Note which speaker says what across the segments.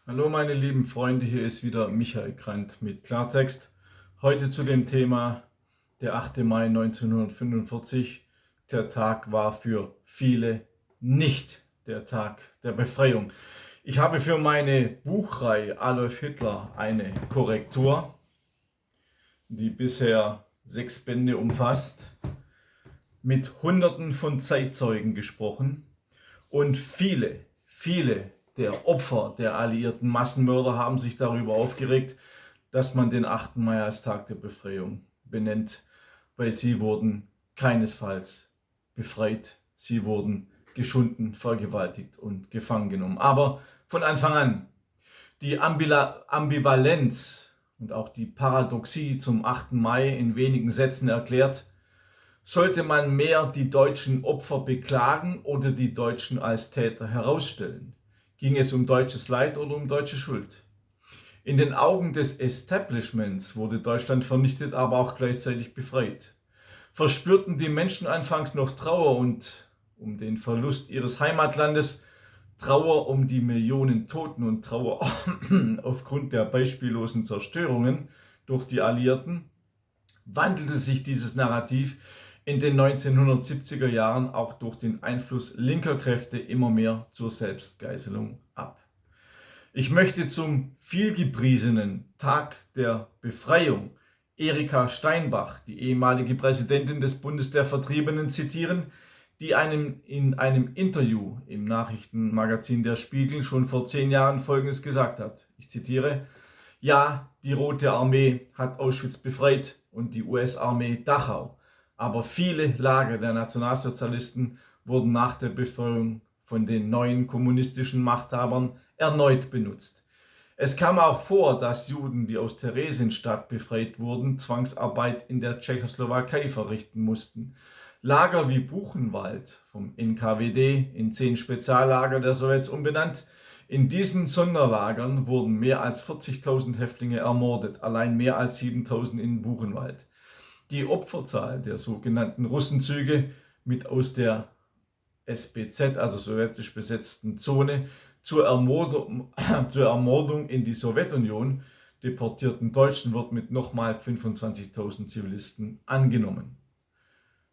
Speaker 1: Hallo meine lieben Freunde, hier ist wieder Michael Grant mit Klartext. Heute zu dem Thema der 8. Mai 1945. Der Tag war für viele nicht der Tag der Befreiung. Ich habe für meine Buchreihe Adolf Hitler eine Korrektur, die bisher 6 Bände umfasst, mit Hunderten von Zeitzeugen gesprochen. Und viele der Opfer der alliierten Massenmörder haben sich darüber aufgeregt, dass man den 8. Mai als Tag der Befreiung benennt, weil sie wurden keinesfalls befreit. Sie wurden geschunden, vergewaltigt und gefangen genommen. Aber von Anfang an die Ambivalenz und auch die Paradoxie zum 8. Mai in wenigen Sätzen erklärt: Sollte man mehr die deutschen Opfer beklagen oder die Deutschen als Täter herausstellen? Ging es um deutsches Leid oder um deutsche Schuld? In den Augen des Establishments wurde Deutschland vernichtet, aber auch gleichzeitig befreit. Verspürten die Menschen anfangs noch Trauer um den Verlust ihres Heimatlandes, Trauer um die Millionen Toten und Trauer aufgrund der beispiellosen Zerstörungen durch die Alliierten, wandelte sich dieses Narrativ in den 1970er Jahren auch durch den Einfluss linker Kräfte immer mehr zur Selbstgeißelung ab. Ich möchte zum vielgepriesenen Tag der Befreiung Erika Steinbach, die ehemalige Präsidentin des Bundes der Vertriebenen, zitieren, die in einem Interview im Nachrichtenmagazin Der Spiegel schon vor 10 Jahren Folgendes gesagt hat. Ich zitiere: Ja, die Rote Armee hat Auschwitz befreit und die US-Armee Dachau. Aber viele Lager der Nationalsozialisten wurden nach der Befreiung von den neuen kommunistischen Machthabern erneut benutzt. Es kam auch vor, dass Juden, die aus Theresienstadt befreit wurden, Zwangsarbeit in der Tschechoslowakei verrichten mussten. Lager wie Buchenwald, vom NKWD in 10 Speziallager der Sowjets umbenannt. In diesen Sonderlagern wurden mehr als 40.000 Häftlinge ermordet, allein mehr als 7.000 in Buchenwald. Die Opferzahl der sogenannten Russenzüge mit aus der SBZ, also sowjetisch besetzten Zone, zur Ermordung in die Sowjetunion deportierten Deutschen wird mit nochmal 25.000 Zivilisten angenommen.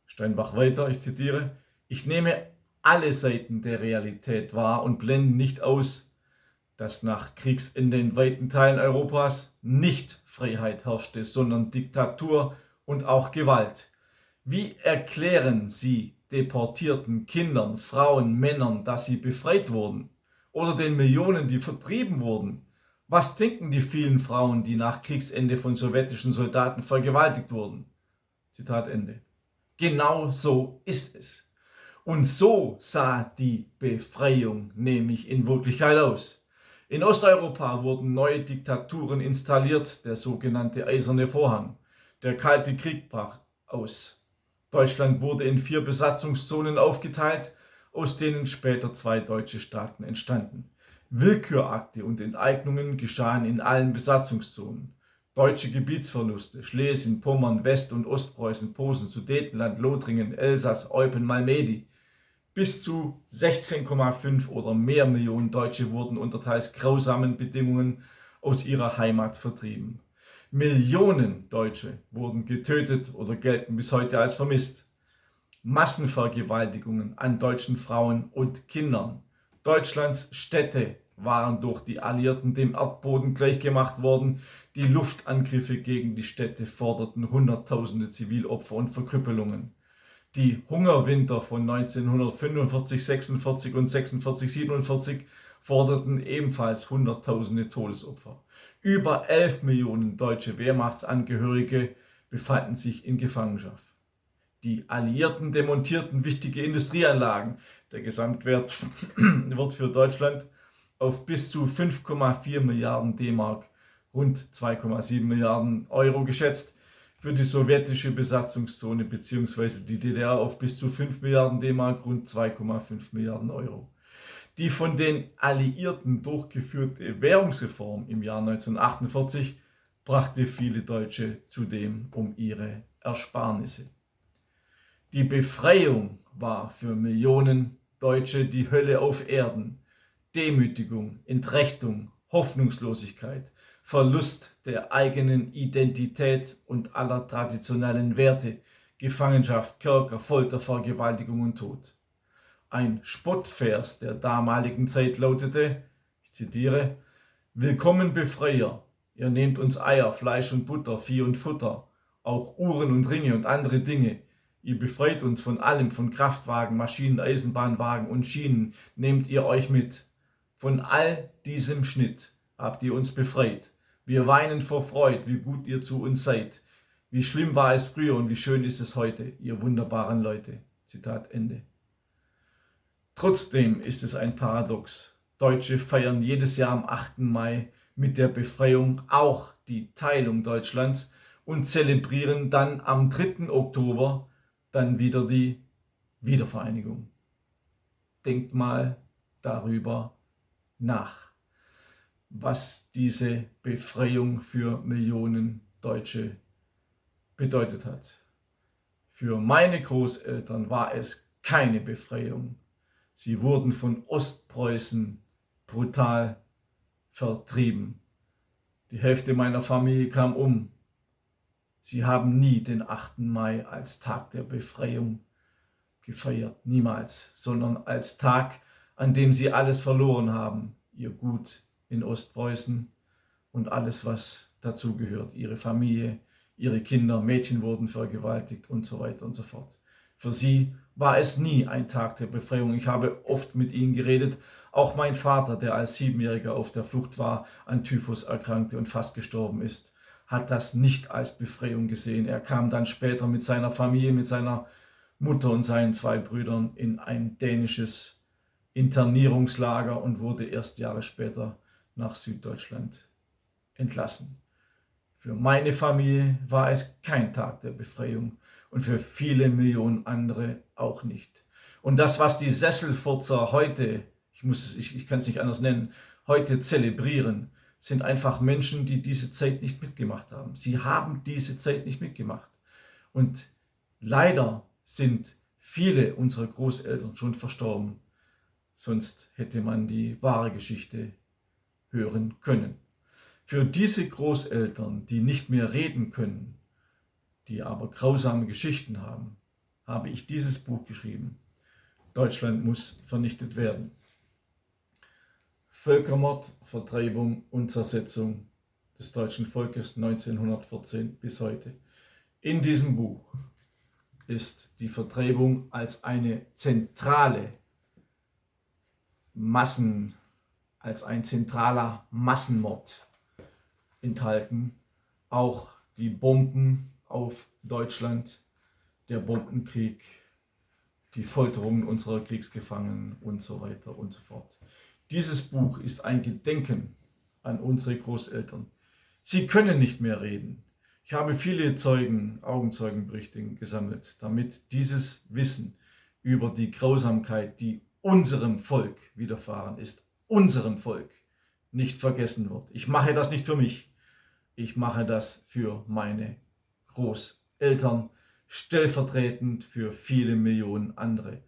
Speaker 1: Steinbach weiter, ich zitiere: Ich nehme alle Seiten der Realität wahr und blende nicht aus, dass nach Kriegsende in weiten Teilen Europas nicht Freiheit herrschte, sondern Diktatur und auch Gewalt. Wie erklären Sie deportierten Kindern, Frauen, Männern, dass sie befreit wurden? Oder den Millionen, die vertrieben wurden? Was denken die vielen Frauen, die nach Kriegsende von sowjetischen Soldaten vergewaltigt wurden? Zitat Ende. Genau so ist es. Und so sah die Befreiung nämlich in Wirklichkeit aus. In Osteuropa wurden neue Diktaturen installiert, der sogenannte Eiserne Vorhang. Der Kalte Krieg brach aus. Deutschland wurde in 4 Besatzungszonen aufgeteilt, aus denen später 2 deutsche Staaten entstanden. Willkürakte und Enteignungen geschahen in allen Besatzungszonen. Deutsche Gebietsverluste: Schlesien, Pommern, West- und Ostpreußen, Posen, Sudetenland, Lothringen, Elsass, Eupen, Malmedy. Bis zu 16,5 oder mehr Millionen Deutsche wurden unter teils grausamen Bedingungen aus ihrer Heimat vertrieben. Millionen Deutsche wurden getötet oder gelten bis heute als vermisst. Massenvergewaltigungen an deutschen Frauen und Kindern. Deutschlands Städte waren durch die Alliierten dem Erdboden gleichgemacht worden. Die Luftangriffe gegen die Städte forderten Hunderttausende Zivilopfer und Verkrüppelungen. Die Hungerwinter von 1945, 46 und 46, 47 forderten ebenfalls Hunderttausende Todesopfer. Über 11 Millionen deutsche Wehrmachtsangehörige befanden sich in Gefangenschaft. Die Alliierten demontierten wichtige Industrieanlagen. Der Gesamtwert wird für Deutschland auf bis zu 5,4 Milliarden D-Mark, rund 2,7 Milliarden Euro geschätzt. Für die sowjetische Besatzungszone bzw. die DDR auf bis zu 5 Milliarden D-Mark, rund 2,5 Milliarden Euro. Die von den Alliierten durchgeführte Währungsreform im Jahr 1948 brachte viele Deutsche zudem um ihre Ersparnisse. Die Befreiung war für Millionen Deutsche die Hölle auf Erden. Demütigung, Entrechtung, Hoffnungslosigkeit, Verlust der eigenen Identität und aller traditionellen Werte, Gefangenschaft, Kerker, Folter, Vergewaltigung und Tod. Ein Spottvers der damaligen Zeit lautete, ich zitiere, Willkommen Befreier, ihr nehmt uns Eier, Fleisch und Butter, Vieh und Futter, auch Uhren und Ringe und andere Dinge. Ihr befreit uns von allem, von Kraftwagen, Maschinen, Eisenbahnwagen und Schienen, nehmt ihr euch mit. Von all diesem Schnitt habt ihr uns befreit. Wir weinen vor Freude, wie gut ihr zu uns seid. Wie schlimm war es früher und wie schön ist es heute, ihr wunderbaren Leute. Zitat Ende. Trotzdem ist es ein Paradox. Deutsche feiern jedes Jahr am 8. Mai mit der Befreiung auch die Teilung Deutschlands und zelebrieren dann am 3. Oktober dann wieder die Wiedervereinigung. Denkt mal darüber nach, was diese Befreiung für Millionen Deutsche bedeutet hat. Für meine Großeltern war es keine Befreiung. Sie wurden von Ostpreußen brutal vertrieben. Die Hälfte meiner Familie kam um. Sie haben nie den 8. Mai als Tag der Befreiung gefeiert, niemals, sondern als Tag, an dem sie alles verloren haben, ihr Gut in Ostpreußen und alles, was dazugehört, ihre Familie, ihre Kinder, Mädchen wurden vergewaltigt und so weiter und so fort. Für sie war es nie ein Tag der Befreiung. Ich habe oft mit ihnen geredet. Auch mein Vater, der als 7-Jähriger auf der Flucht war, an Typhus erkrankte und fast gestorben ist, hat das nicht als Befreiung gesehen. Er kam dann später mit seiner Familie, mit seiner Mutter und seinen 2 Brüdern in ein dänisches Internierungslager und wurde erst Jahre später nach Süddeutschland entlassen. Für meine Familie war es kein Tag der Befreiung und für viele Millionen andere auch nicht. Und das, was die Sesselfurzer heute, ich kann es nicht anders nennen, heute zelebrieren, sind einfach Menschen, die diese Zeit nicht mitgemacht haben. Sie haben diese Zeit nicht mitgemacht. Und leider sind viele unserer Großeltern schon verstorben. Sonst hätte man die wahre Geschichte hören können. Für diese Großeltern, die nicht mehr reden können, die aber grausame Geschichten haben, habe ich dieses Buch geschrieben. Deutschland muss vernichtet werden. Völkermord, Vertreibung und Zersetzung des deutschen Volkes 1914 bis heute. In diesem Buch ist die Vertreibung als eine zentrale als ein zentraler Massenmord enthalten. Auch die Bomben auf Deutschland, der Bombenkrieg, die Folterungen unserer Kriegsgefangenen und so weiter und so fort. Dieses Buch ist ein Gedenken an unsere Großeltern. Sie können nicht mehr reden. Ich habe viele Augenzeugenberichte gesammelt, damit dieses Wissen über die Grausamkeit, die unserem Volk widerfahren ist, unserem Volk, nicht vergessen wird. Ich mache das nicht für mich. Ich mache das für meine Großeltern, stellvertretend für viele Millionen andere.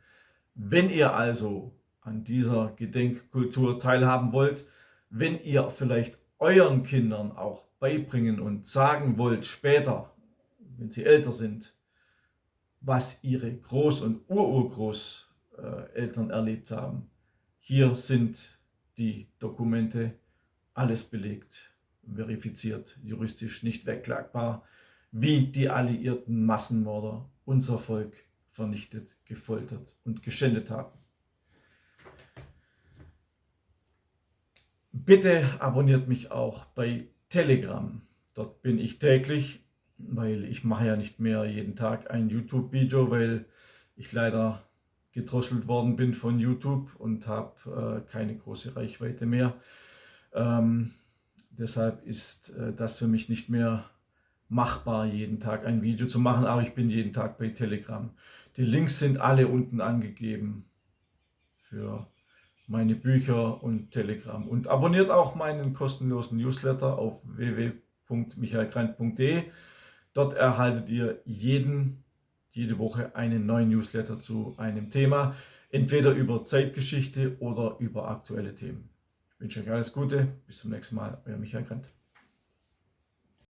Speaker 1: Wenn ihr also an dieser Gedenkkultur teilhaben wollt, wenn ihr vielleicht euren Kindern auch beibringen und sagen wollt später, wenn sie älter sind, was ihre Groß- und Ururgroßeltern erlebt haben. Hier sind die Dokumente, alles belegt, verifiziert, juristisch nicht wegklagbar, wie die alliierten Massenmörder unser Volk vernichtet, gefoltert und geschändet haben. Bitte abonniert mich auch bei Telegram. Dort bin ich täglich, weil ich mache ja nicht mehr jeden Tag ein YouTube-Video, weil ich leider gedrosselt worden bin von YouTube und habe keine große Reichweite mehr. Deshalb ist das für mich nicht mehr machbar, jeden Tag ein Video zu machen, aber ich bin jeden Tag bei Telegram. Die Links sind alle unten angegeben für meine Bücher und Telegram. Und abonniert auch meinen kostenlosen Newsletter auf www.michaelkrant.de. Dort erhaltet ihr jede Woche einen neuen Newsletter zu einem Thema, entweder über Zeitgeschichte oder über aktuelle Themen. Ich wünsche euch alles Gute. Bis zum nächsten Mal. Euer Michael Krennt.